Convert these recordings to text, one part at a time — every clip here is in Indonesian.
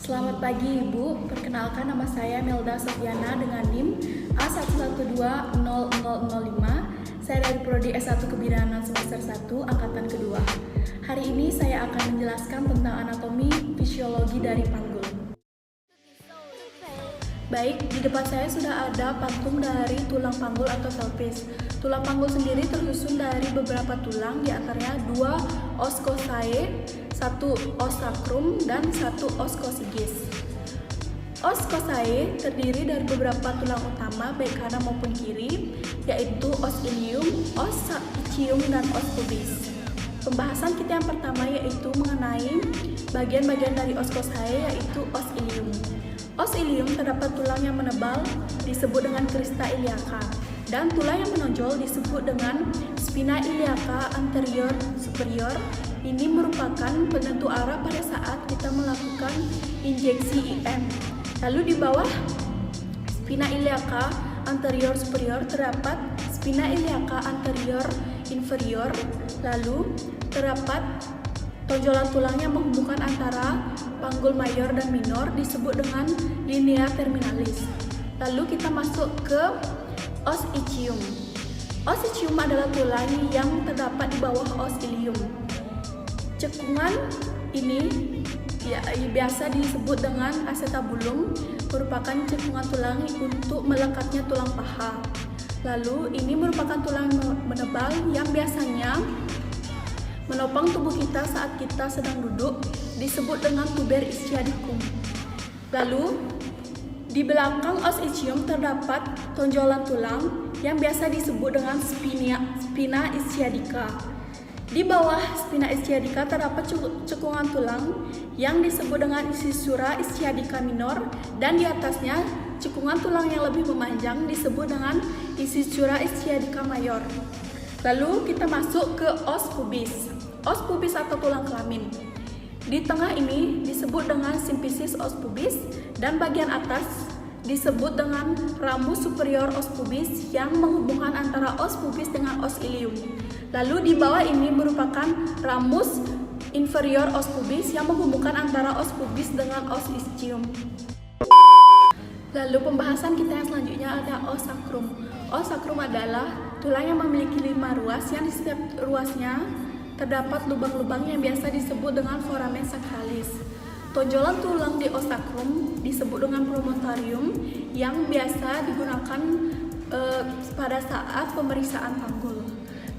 Selamat pagi Ibu, perkenalkan nama saya Melda Sofiana dengan NIM A1120005. Saya dari Prodi S1 Kebidanan semester 1, angkatan kedua. Hari ini saya akan menjelaskan tentang anatomi fisiologi dari panggul. Baik, di depan saya sudah ada patung dari tulang panggul atau pelvis. Tulang panggul sendiri tersusun dari beberapa tulang, di antaranya 2 os coccygeae, 1 os sacrum, dan 1 os coccygeus. Os coccygeae terdiri dari beberapa tulang utama baik kanan maupun kiri, yaitu os ilium, os ischium, dan os pubis. Pembahasan kita yang pertama yaitu mengenai bagian-bagian dari os coccygeae, yaitu os ilium. Os ilium terdapat tulang yang menebal disebut dengan crista iliaca, dan tulang yang menonjol disebut dengan spina iliaca anterior superior. Ini merupakan penentu arah pada saat kita melakukan injeksi IM. Lalu di bawah spina iliaca anterior superior terdapat spina iliaca anterior inferior. Lalu terdapat tonjolan tulang yang menghubungkan antara panggul mayor dan minor disebut dengan linea terminalis. Lalu kita masuk ke os ischium. Os ischium adalah tulang yang terdapat di bawah os ilium. Cekungan ini biasa disebut dengan acetabulum, merupakan cekungan tulang untuk melekatnya tulang paha. Lalu ini merupakan tulang menebal yang biasanya menopang tubuh kita saat kita sedang duduk, disebut dengan tuber ischiadicum. Lalu di belakang os ischium terdapat tonjolan tulang yang biasa disebut dengan spina ischiadica. Di bawah spina ischiadica terdapat cekungan tulang yang disebut dengan incisura ischiadica minor, dan di atasnya cekungan tulang yang lebih memanjang disebut dengan incisura ischiadica mayor. Lalu kita masuk ke os pubis. Os pubis atau tulang kelamin. Di tengah ini disebut dengan symphysis os pubis, dan bagian atas disebut dengan ramus superior os pubis yang menghubungkan antara os pubis dengan os ilium. Lalu di bawah ini merupakan ramus inferior os pubis yang menghubungkan antara os pubis dengan os ischium. Lalu pembahasan kita yang selanjutnya ada os sacrum. Os sacrum adalah tulang yang memiliki 5 ruas yang di setiap ruasnya terdapat lubang-lubang yang biasa disebut dengan foramen sacralis. Tonjolan tulang di os sacrum disebut dengan promontorium yang biasa digunakan pada saat pemeriksaan panggul.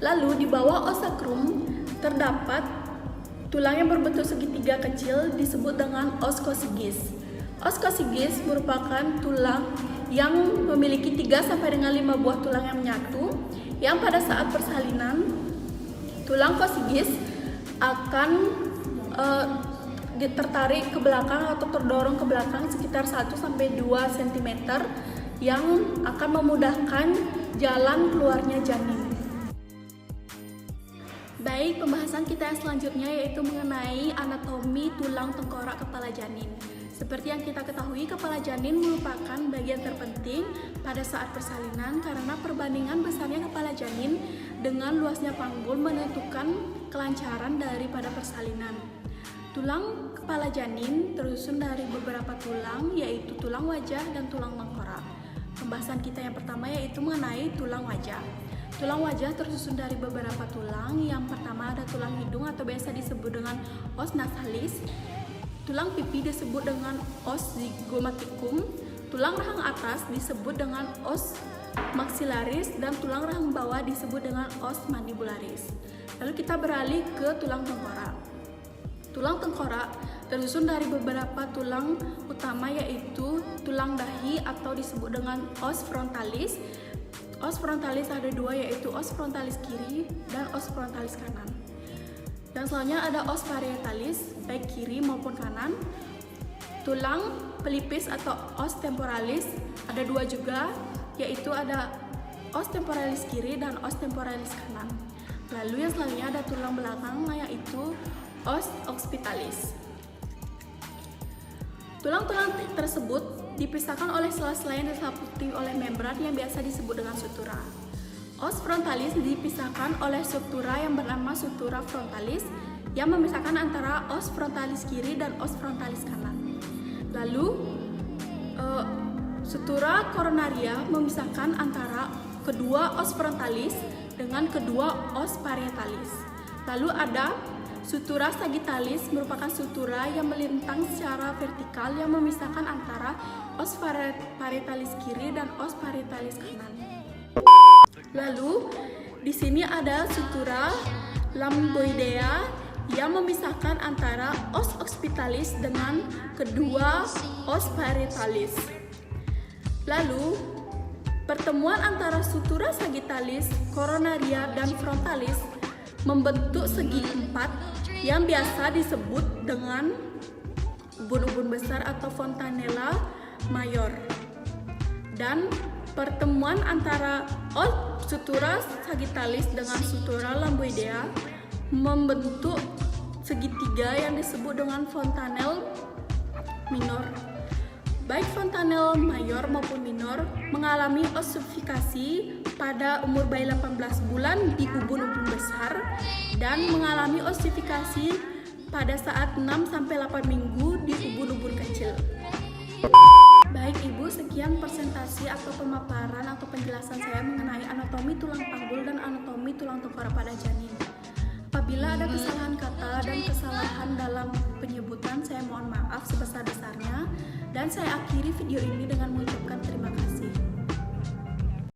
Lalu di bawah os sacrum terdapat tulang yang berbentuk segitiga kecil disebut dengan os coccygeus. Os coccygeus merupakan tulang yang memiliki 3 sampai dengan 5 buah tulang yang menyatu, yang pada saat persalinan tulang coccygeus akan tertarik ke belakang atau terdorong ke belakang sekitar 1 sampai 2 cm yang akan memudahkan jalan keluarnya janin. Baik, pembahasan kita yang selanjutnya yaitu mengenai anatomi tulang tengkorak kepala janin. Seperti yang kita ketahui, kepala janin merupakan bagian terpenting pada saat persalinan karena perbandingan besarnya kepala janin dengan luasnya panggul menentukan kelancaran daripada persalinan. Tulang kepala janin tersusun dari beberapa tulang, yaitu tulang wajah dan tulang tengkorak. Pembahasan kita yang pertama yaitu mengenai tulang wajah. Tulang wajah tersusun dari beberapa tulang. Yang pertama ada tulang hidung atau biasa disebut dengan os nasalis. Tulang pipi disebut dengan os zygomaticum. Tulang rahang atas disebut dengan os maxillaris, dan tulang rahang bawah disebut dengan os mandibularis. Lalu kita beralih ke tulang tengkorak. Tulang tengkorak tersusun dari beberapa tulang utama, yaitu tulang dahi atau disebut dengan os frontalis. Os frontalis ada 2, yaitu os frontalis kiri dan os frontalis kanan. Dan selanjutnya ada os parietalis, baik kiri maupun kanan. Tulang pelipis atau os temporalis ada 2 juga, yaitu ada os temporalis kiri dan os temporalis kanan. Lalu yang selanjutnya ada tulang belakang, yaitu os occipitalis. Tulang-tulang tersebut dipisahkan oleh sela-sela yang diselimuti oleh membran yang biasa disebut dengan sutura. Os frontalis dipisahkan oleh struktura yang bernama sutura frontalis yang memisahkan antara os frontalis kiri dan os frontalis kanan. Lalu sutura koronaria memisahkan antara kedua os frontalis dengan kedua os parietalis. Lalu ada sutura sagittalis, merupakan sutura yang melintang secara vertikal yang memisahkan antara os parietalis kiri dan os parietalis kanan. Lalu di sini ada sutura lambdoidea yang memisahkan antara os occipitalis dengan kedua os parietalis. Lalu pertemuan antara sutura sagittalis, koronaria, dan frontalis membentuk segi empat yang biasa disebut dengan ubun-ubun besar atau fontanella mayor. Dan pertemuan antara sutura sagittalis dengan sutura lambdoidea membentuk segitiga yang disebut dengan fontanel minor. Baik fontanel mayor maupun minor mengalami ossifikasi pada umur bayi 18 bulan di ubun-ubun besar dan mengalami ossifikasi pada saat 6-8 minggu di ubun-ubun kecil. Baik Ibu, sekian presentasi atau pemaparan atau penjelasan saya mengenai anatomi tulang panggul dan anatomi tulang tengkorak pada janin. Apabila ada kesalahan kata dan kesalahan dalam penyebutan, saya mohon maaf sebesar-besarnya, dan saya akhiri video ini dengan mengucapkan terima kasih.